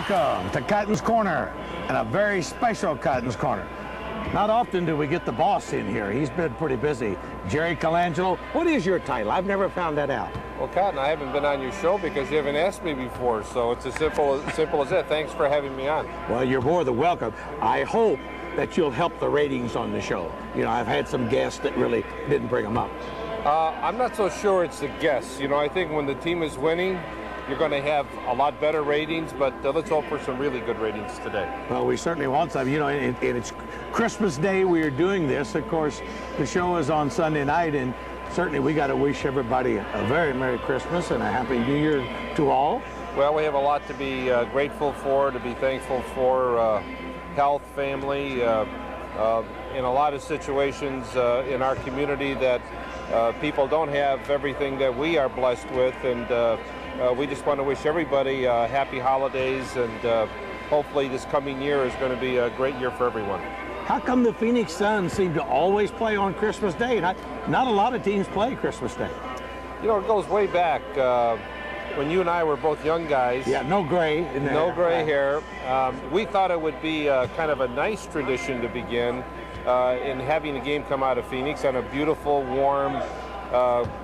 Welcome to Cotton's Corner, and a very special Cotton's Corner. Not often do we get the boss in here. He's been pretty busy. Jerry Colangelo, what is your title? I've never found that out. Well, Cotton, I haven't been on your show because you haven't asked me before, so it's as simple as that. Thanks for having me on. Well, you're more than welcome. I hope that you'll help the ratings on the show. You know, I've had some guests that really didn't bring them up. I'm not so sure it's the guests. You know, I think when the team is winning, you're going to have a lot better ratings, but let's hope for some really good ratings today. Well, we certainly want some. You know, and it's Christmas Day we are doing this. Of course, the show is on Sunday night, and certainly we got to wish everybody a very Merry Christmas and a Happy New Year to all. Well, we have a lot to be grateful for, to be thankful for. Health, family, in a lot of situations in our community that people don't have everything that we are blessed with, and we just want to wish everybody happy holidays, and hopefully this coming year is going to be a great year for everyone. How come the Phoenix Suns seem to always play on Christmas Day? Not a lot of teams play Christmas Day. You know, it goes way back. When you and I were both young guys. Yeah, no gray in there. No gray hair. We thought it would be kind of a nice tradition to begin in having a game come out of Phoenix on a beautiful, warm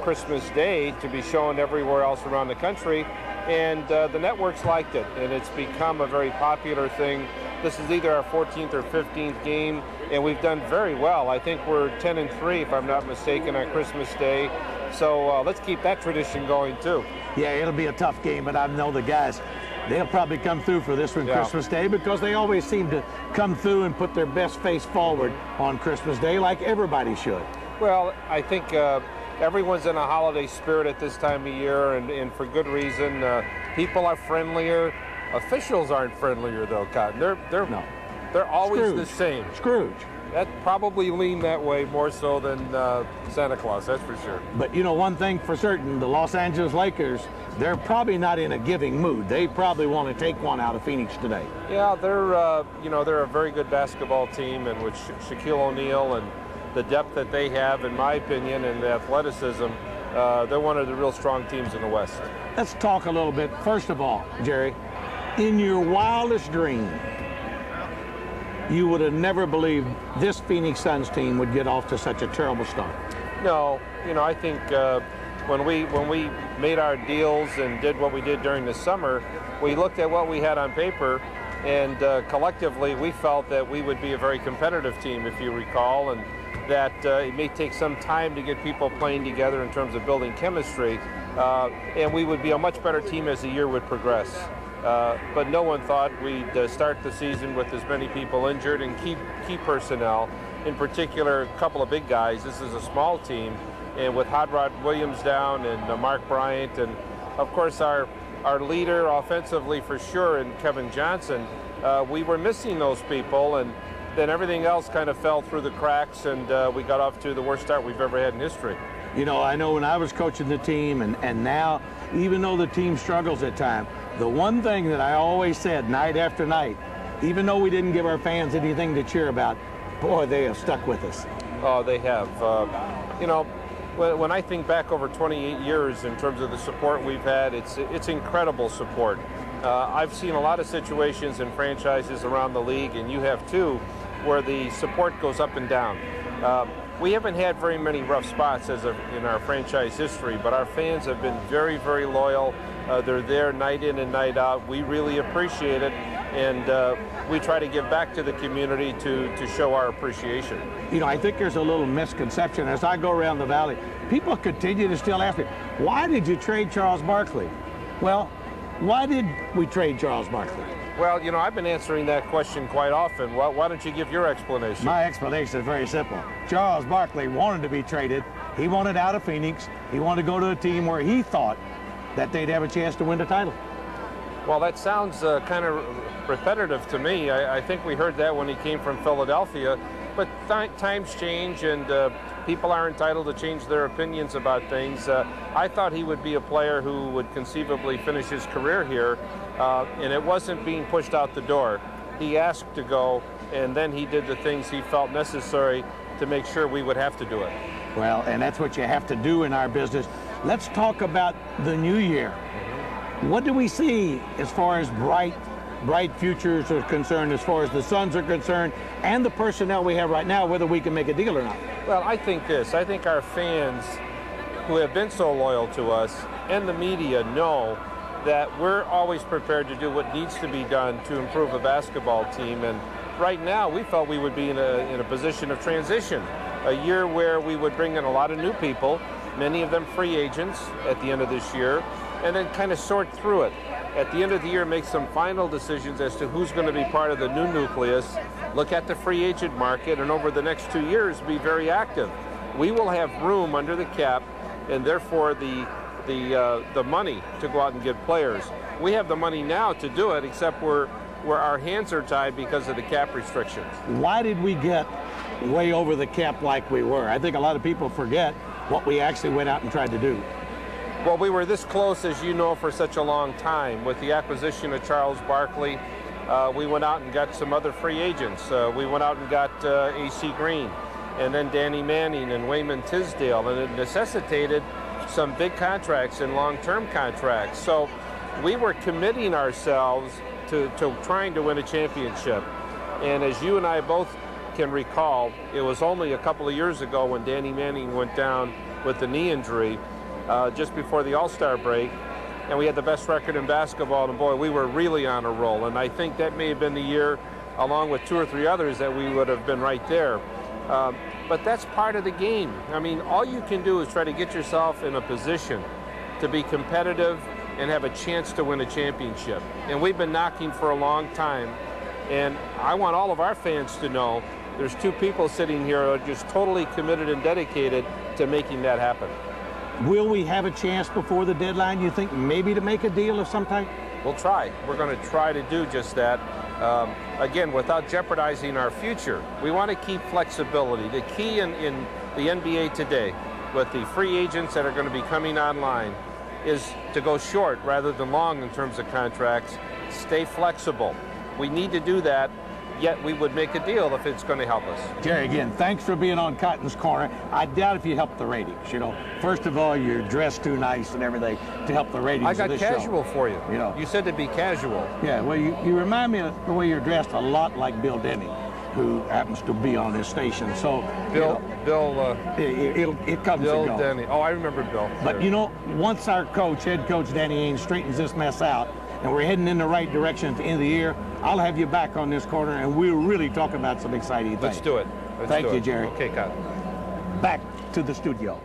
Christmas day to be shown everywhere else around the country. And the networks liked it, and it's become a very popular thing. This is either our 14th or 15th game, and we've done very well. I think we're 10-3, if I'm not mistaken, on Christmas Day. So let's keep that tradition going, too. Yeah, it'll be a tough game, but I know the guys, they'll probably come through for this one Christmas Day, because they always seem to come through and put their best face forward on Christmas Day, like everybody should. Well, I think everyone's in a holiday spirit at this time of year, and for good reason. People are friendlier. Officials aren't friendlier, though, Cotton. They're always Scrooge. the same. Scrooge. That probably lean that way more so than Santa Claus, that's for sure. But you know, one thing for certain, the Los Angeles Lakers, they're probably not in a giving mood. They probably want to take one out of Phoenix today. Yeah, they're a very good basketball team, and with Shaquille O'Neal and the depth that they have, in my opinion, and the athleticism, they're one of the real strong teams in the West. Let's talk a little bit. First of all, Jerry, in your wildest dream, you would have never believed this Phoenix Suns team would get off to such a terrible start. No, you know, I think when we made our deals and did what we did during the summer, we looked at what we had on paper, and collectively we felt that we would be a very competitive team, if you recall, and that it may take some time to get people playing together in terms of building chemistry, and we would be a much better team as the year would progress. But no one thought we'd start the season with as many people injured and key personnel, in particular a couple of big guys. This is a small team, and with Hot Rod Williams down and Mark Bryant, and of course our leader offensively for sure, and Kevin Johnson, we were missing those people, and then everything else kind of fell through the cracks, and we got off to the worst start we've ever had in history. You know, I know when I was coaching the team, and now, even though the team struggles at times, the one thing that I always said night after night, even though we didn't give our fans anything to cheer about, boy, they have stuck with us. Oh, they have. You know, when I think back over 28 years in terms of the support we've had, it's incredible support. I've seen a lot of situations in franchises around the league, and you have too, where the support goes up and down. We haven't had very many rough spots in our franchise history, but our fans have been very, very loyal. They're there night in and night out. We really appreciate it, and we try to give back to the community to show our appreciation. You know, I think there's a little misconception. As I go around the valley, people continue to still ask me, why did you trade Charles Barkley? Well, why did we trade Charles Barkley? Well, you know, I've been answering that question quite often. Why don't you give your explanation? My explanation is very simple. Charles Barkley wanted to be traded. He wanted out of Phoenix. He wanted to go to a team where he thought that they'd have a chance to win the title. Well, that sounds kind of repetitive to me. I think we heard that when he came from Philadelphia. But times change, and people are entitled to change their opinions about things. I thought he would be a player who would conceivably finish his career here, and it wasn't being pushed out the door. He asked to go, and then he did the things he felt necessary to make sure we would have to do it. Well, and that's what you have to do in our business. Let's talk about the new year. What do we see as far as bright bright futures are concerned as far as the Suns are concerned and the personnel we have right now, whether we can make a deal or not? Well, I think this. I think our fans who have been so loyal to us and the media know that we're always prepared to do what needs to be done to improve a basketball team. And right now, we felt we would be in a position of transition, a year where we would bring in a lot of new people, many of them free agents at the end of this year, and then kind of sort through it. At the end of the year, make some final decisions as to who's going to be part of the new nucleus, look at the free agent market, and over the next 2 years, be very active. We will have room under the cap, and therefore the money to go out and get players. We have the money now to do it, except where our hands are tied because of the cap restrictions. Why did we get way over the cap like we were? I think a lot of people forget what we actually went out and tried to do. Well, we were this close, as you know, for such a long time. With the acquisition of Charles Barkley, we went out and got some other free agents. We went out and got A.C. Green, and then Danny Manning and Wayman Tisdale, and it necessitated some big contracts and long-term contracts. So we were committing ourselves to trying to win a championship. And as you and I both can recall, it was only a couple of years ago when Danny Manning went down with the knee injury just before the All-Star break, and we had the best record in basketball, and boy, we were really on a roll. And I think that may have been the year, along with 2 or 3 others, that we would have been right there. But that's part of the game. I mean, all you can do is try to get yourself in a position to be competitive and have a chance to win a championship. And we've been knocking for a long time. And I want all of our fans to know there's 2 people sitting here who are just totally committed and dedicated to making that happen. Will we have a chance before the deadline, you think, maybe to make a deal of some type? We'll try. We're going to try to do just that. Again, without jeopardizing our future. We want to keep flexibility. The key in the NBA today, with the free agents that are going to be coming online, is to go short rather than long in terms of contracts. Stay flexible. We need to do that, yet we would make a deal if it's going to help us. Jerry, again, thanks for being on Cotton's Corner. I doubt if you helped the ratings. You know, first of all, you're dressed too nice and everything to help the ratings. I got of this casual show. for you. You know, you said to be casual. Yeah, well, you remind me of the way you're dressed a lot like Bill Denny, who happens to be on this station. So Bill, it comes Bill and goes. Denny. Oh, I remember Bill. But sure. you know, once our head coach Danny Ainge, straightens this mess out, and we're heading in the right direction at the end of the year, I'll have you back on this corner, and we'll really talk about some exciting things. Let's do it. Thank you, Jerry. Okay, Cotton. Back to the studio.